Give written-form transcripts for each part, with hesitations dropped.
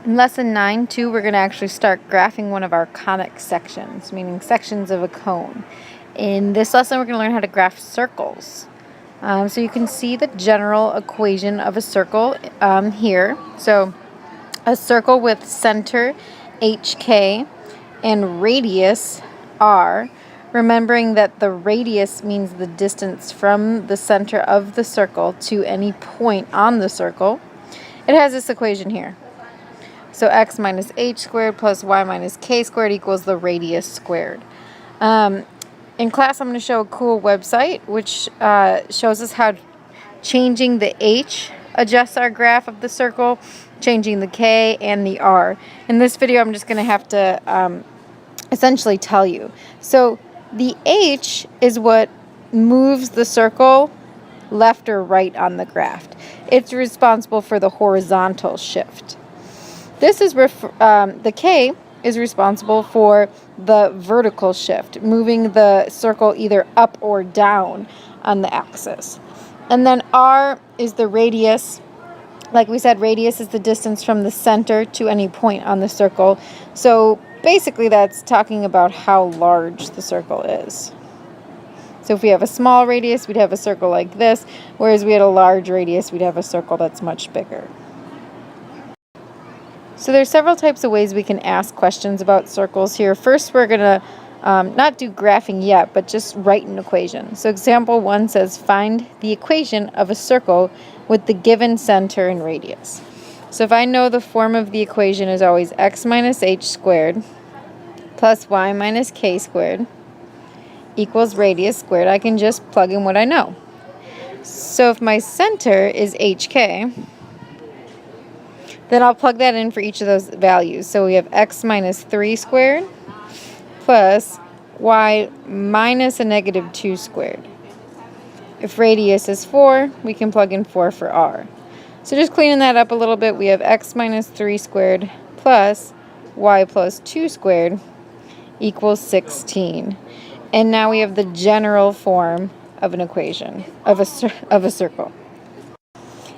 In lesson 9.2, we're going to actually start graphing one of our conic sections, meaning sections of a cone. In this lesson, we're going to learn how to graph circles. So you can see the general equation of a circle here. So a circle with center HK and radius R, remembering that the radius means the distance from the center of the circle to any point on the circle. It has this equation here. So x minus h squared plus y minus k squared equals the radius squared. In class, I'm going to show a cool website which shows us how changing the h adjusts our graph of the circle, changing the k and the r. In this video, I'm just going to have to essentially tell you. So the h is what moves the circle left or right on the graph. It's responsible for the horizontal shift. This is the K is responsible for the vertical shift, moving the circle either up or down on the axis. And then R is the radius. Like we said, radius is the distance from the center to any point on the circle. So basically that's talking about how large the circle is. So if we have a small radius, we'd have a circle like this, whereas we had a large radius, we'd have a circle that's much bigger. So there's several types of ways we can ask questions about circles here. First, we're going to not do graphing yet, but just write an equation. So example 1 says, find the equation of a circle with the given center and radius. So if I know the form of the equation is always x minus h squared plus y minus k squared equals radius squared, I can just plug in what I know. So if my center is hk, then I'll plug that in for each of those values. So we have x minus 3 squared plus y minus a negative 2 squared. If radius is 4, we can plug in 4 for r. So just cleaning that up a little bit, we have x minus 3 squared plus y plus 2 squared equals 16. And now we have the general form of an equation, of a circle.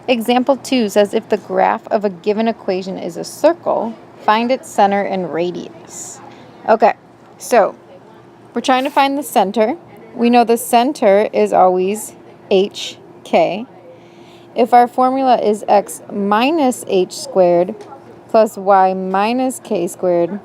Example 2 says, if the graph of a given equation is a circle, find its center and radius. Okay, so we're trying to find the center. We know the center is always hk. If our formula is x minus h squared plus y minus k squared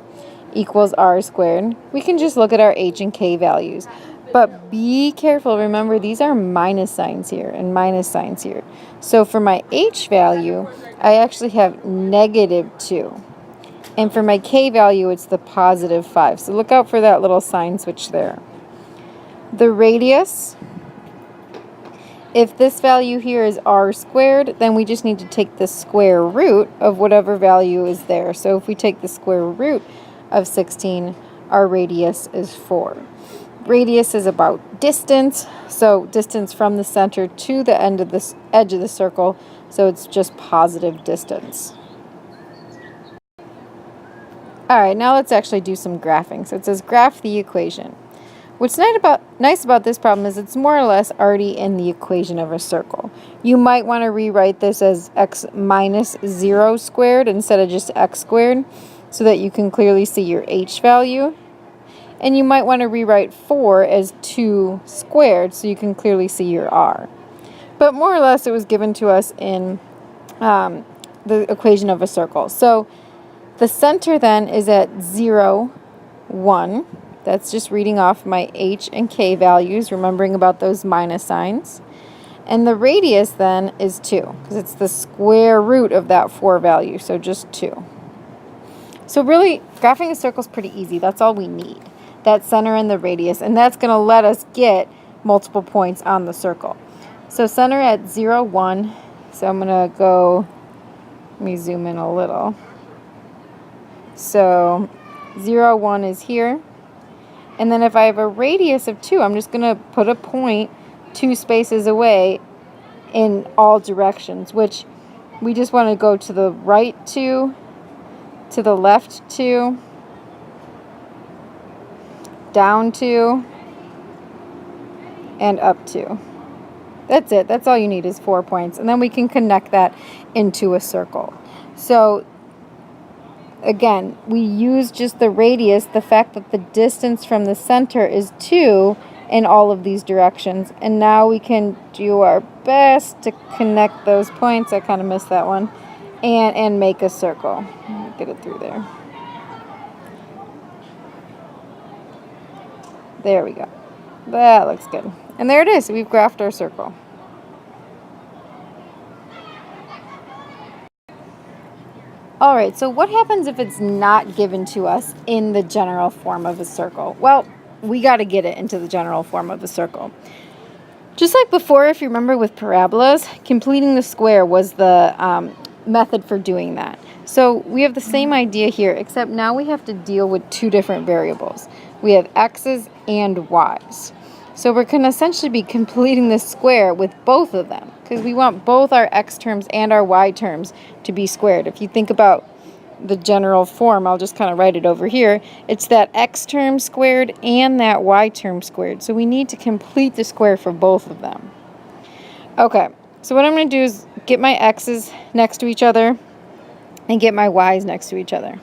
equals r squared, we can just look at our h and k values. But be careful, remember these are minus signs here and minus signs here. So for my h value, I actually have negative 2. And for my k value, it's the positive 5. So look out for that little sign switch there. The radius, if this value here is r squared, then we just need to take the square root of whatever value is there. So if we take the square root of 16, our radius is 4. Radius is about distance, so distance from the center to the end of this edge of the circle, so it's just positive distance. All right, now let's actually do some graphing. So it says graph the equation. What's nice about this problem is it's more or less already in the equation of a circle. You might want to rewrite this as x minus 0 squared instead of just x squared so that you can clearly see your h value. And you might want to rewrite 4 as 2 squared so you can clearly see your r. But more or less it was given to us in the equation of a circle. So the center then is at 0, 1. That's just reading off my h and k values, remembering about those minus signs. And the radius then is 2, because it's the square root of that 4 value, so just 2. So really, graphing a circle is pretty easy. That's all we need. That center and the radius, and that's going to let us get multiple points on the circle. So center at 0, 1. So I'm going to go, let me zoom in a little. So 0, 1 is here. And then if I have a radius of 2, I'm just going to put a point 2 spaces away in all directions, which we just want to go to the right 2, to the left 2, down 2, and up 2. That's it. That's all you need is 4 points. And then we can connect that into a circle. So again, we use just the radius, the fact that the distance from the center is 2 in all of these directions. And now we can do our best to connect those points. I kind of missed that one. And make a circle. Get it through there. There we go. That looks good. And there it is. We've graphed our circle. All right, so what happens if it's not given to us in the general form of a circle? Well, we got to get it into the general form of a circle. Just like before, if you remember with parabolas, completing the square was the method for doing that. So we have the same idea here, except now we have to deal with two different variables. We have x's and y's. So we're going to essentially be completing the square with both of them because we want both our x terms and our y terms to be squared. If you think about the general form, I'll just kind of write it over here. It's that x term squared and that y term squared. So we need to complete the square for both of them. Okay, so what I'm going to do is get my x's next to each other and get my y's next to each other.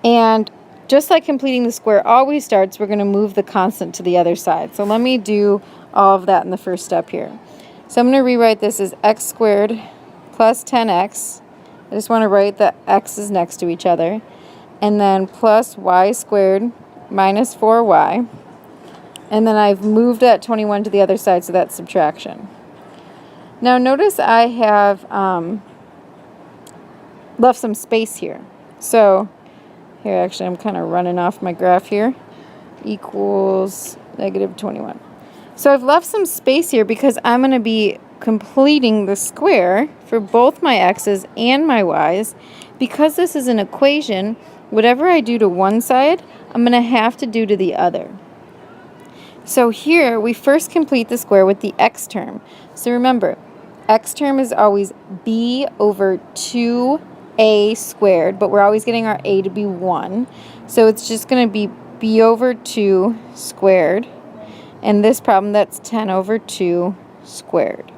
And just like completing the square always starts, we're going to move the constant to the other side. So let me do all of that in the first step here. So I'm going to rewrite this as x squared plus 10x. I just want to write the x's next to each other. And then plus y squared minus 4y. And then I've moved that 21 to the other side, so that's subtraction. Now notice I have left some space here. So here, actually, I'm kind of running off my graph here. Equals negative 21. So I've left some space here because I'm going to be completing the square for both my x's and my y's. Because this is an equation, whatever I do to one side, I'm going to have to do to the other. So here, we first complete the square with the x term. So remember, x term is always b over 2a squared, but we're always getting our a to be 1. So it's just going to be b over 2 squared. And this problem, that's 10 over 2 squared.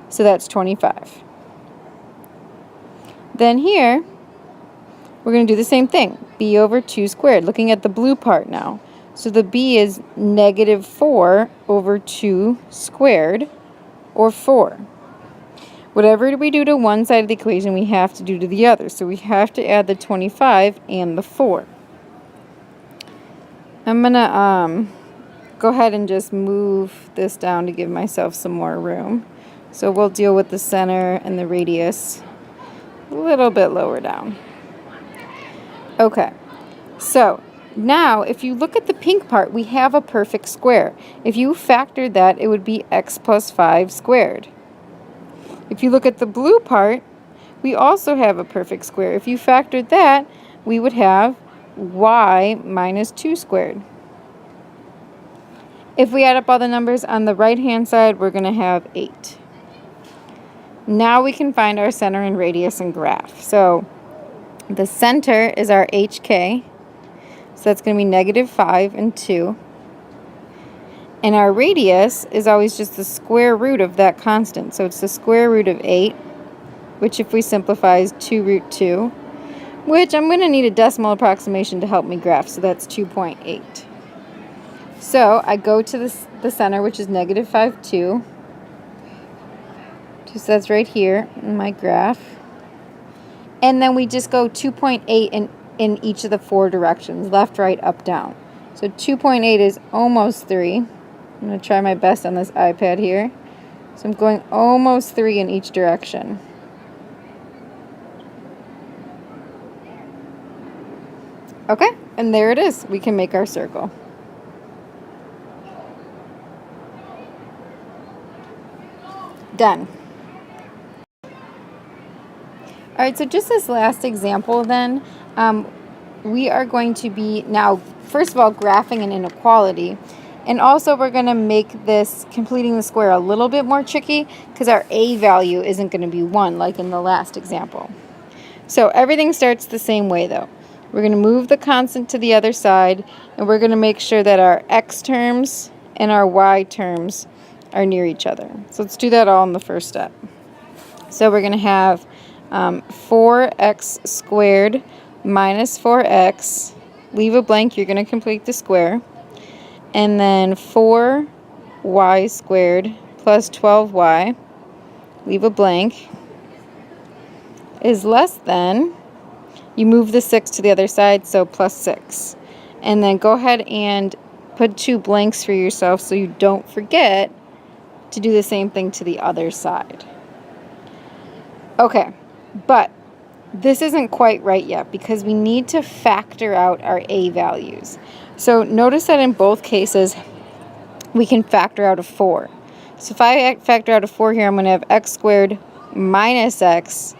So that's 25. Then here, we're going to do the same thing. B over 2 squared. Looking at the blue part now. So the b is negative 4 over 2 squared, or 4. Whatever we do to one side of the equation, we have to do to the other. So we have to add the 25 and the 4. I'm going to go ahead and just move this down to give myself some more room. So we'll deal with the center and the radius a little bit lower down. Okay, so now if you look at the pink part, we have a perfect square. If you factored that, it would be x plus 5 squared. If you look at the blue part, we also have a perfect square. If you factored that, we would have y minus 2 squared. If we add up all the numbers on the right-hand side, we're going to have 8. Now we can find our center and radius and graph. So the center is our hk, so that's going to be negative 5 and 2. And our radius is always just the square root of that constant. So it's the square root of 8, which if we simplify is 2 root 2, which I'm going to need a decimal approximation to help me graph. So that's 2.8. So I go to the center, which is negative 5, 2. So that's right here in my graph. And then we just go 2.8 in each of the 4 directions, left, right, up, down. So 2.8 is almost 3. I'm going to try my best on this iPad here. So I'm going almost 3 in each direction. Okay, and there it is. We can make our circle. Done. All right, so just this last example then, we are going to be now, first of all, graphing an inequality. And also we're going to make this completing the square a little bit more tricky because our a value isn't going to be 1 like in the last example. So everything starts the same way though. We're going to move the constant to the other side, and we're going to make sure that our x terms and our y terms are near each other. So let's do that all in the first step. So we're going to have 4x squared minus 4x, leave a blank, you're going to complete the square, and then 4y squared plus 12y, leave a blank, is less than, you move the 6 to the other side, so plus 6. And then go ahead and put 2 blanks for yourself so you don't forget to do the same thing to the other side. Okay, but this isn't quite right yet because we need to factor out our a values. So notice that in both cases, we can factor out a 4. So if I factor out a 4 here, I'm going to have x squared minus x,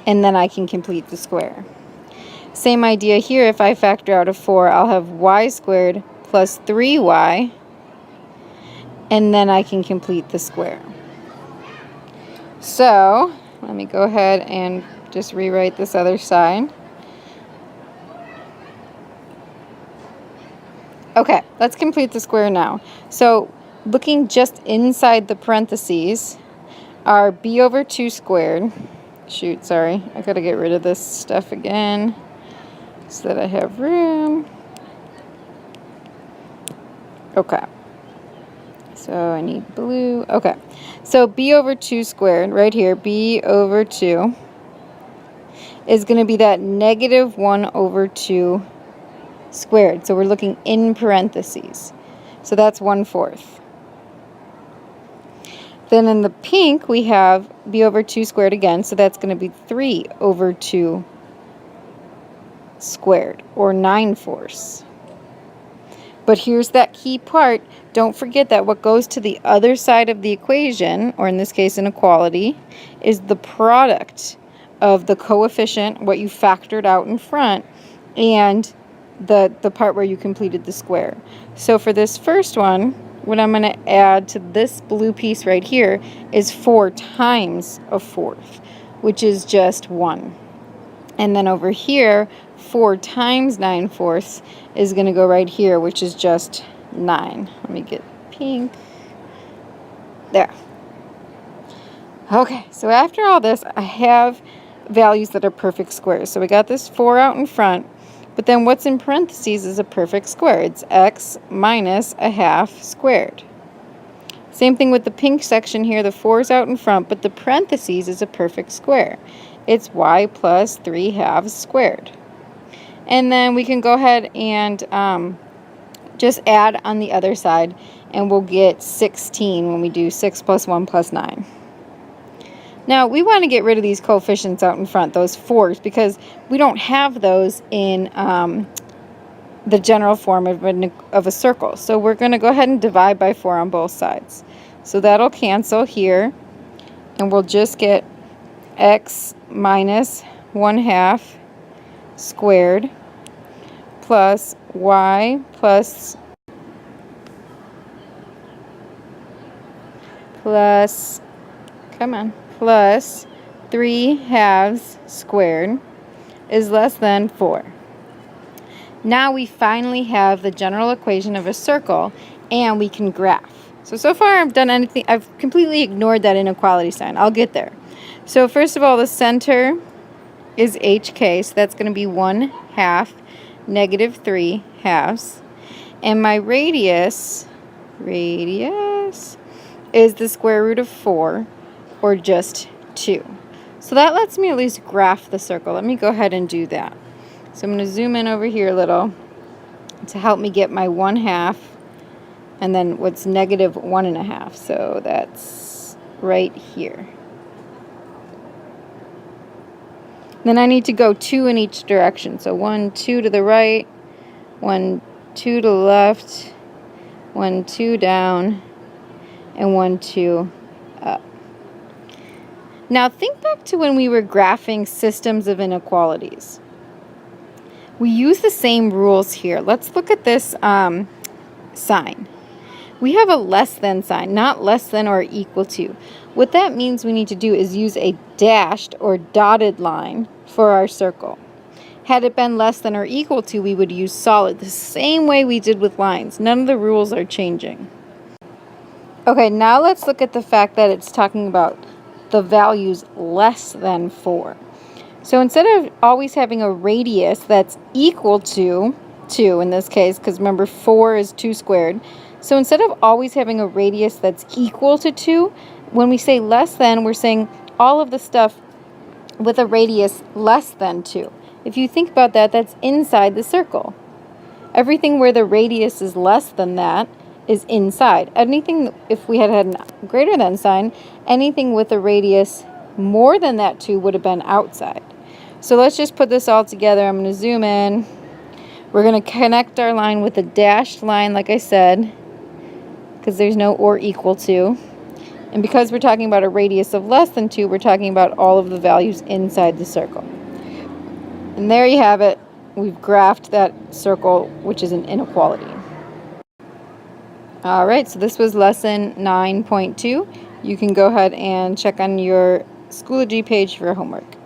and then I can complete the square. Same idea here, if I factor out a 4, I'll have y squared plus 3y, and then I can complete the square. So let me go ahead and just rewrite this other side. Okay, let's complete the square now. So looking just inside the parentheses, our b over 2 squared, shoot, sorry, I gotta get rid of this stuff again so that I have room. Okay, so I need blue. Okay, so b over 2 squared, right here, b over 2 is going to be that negative 1 over 2 squared. So we're looking in parentheses. So that's 1/4. Then in the pink, we have b over 2 squared again. So that's going to be 3 over 2 squared, or 9/4. But here's that key part. Don't forget that what goes to the other side of the equation, or in this case inequality, is the product of the coefficient, what you factored out in front, and the part where you completed the square. So for this first one, what I'm going to add to this blue piece right here is 4 times a 4th, which is just 1. And then over here, 4 times 9/4 is going to go right here, which is just 9. Let me get pink. There. Okay, so after all this, I have values that are perfect squares. So we got this 4 out in front, but then what's in parentheses is a perfect square. It's x minus a half squared. Same thing with the pink section here. The 4's out in front, but the parentheses is a perfect square. It's y plus 3/2 squared. And then we can go ahead and just add on the other side, and we'll get 16 when we do 6 plus 1 plus 9. Now, we want to get rid of these coefficients out in front, those 4's, because we don't have those in the general form of a circle. So we're going to go ahead and divide by 4 on both sides. So that'll cancel here, and we'll just get x minus 1/2 squared plus y plus 3/2 squared is less than 4. Now we finally have the general equation of a circle, and we can graph. So far I've completely ignored that inequality sign. I'll get there. So first of all, the center is HK, so that's going to be 1/2 negative 3/2. And my radius is the square root of 4, or just 2. So that lets me at least graph the circle. Let me go ahead and do that. So I'm going to zoom in over here a little to help me get my 1/2, and then what's negative 1/2. So that's right here. Then I need to go 2 in each direction. So 1, 2 to the right, 1, 2 to the left, 1, 2 down, and 1, 2 up. Now think back to when we were graphing systems of inequalities. We use the same rules here. Let's look at this sign. We have a less than sign, not less than or equal to. What that means we need to do is use a dashed or dotted line for our circle. Had it been less than or equal to, we would use solid, the same way we did with lines. None of the rules are changing. Okay, now let's look at the fact that it's talking about the values less than 4. So instead of always having a radius that's equal to 2 in this case, because remember 4 is 2 squared. So instead of always having a radius that's equal to 2, when we say less than, we're saying all of the stuff with a radius less than 2. If you think about that, that's inside the circle. Everything where the radius is less than that is inside. Anything, if we had had a greater than sign, anything with a radius more than that 2 would have been outside. So let's just put this all together. I'm going to zoom in. We're going to connect our line with a dashed line, like I said, because there's no or equal to. And because we're talking about a radius of less than 2, we're talking about all of the values inside the circle. And there you have it. We've graphed that circle, which is an inequality. All right, so this was lesson 9.2. You can go ahead and check on your Schoology page for homework.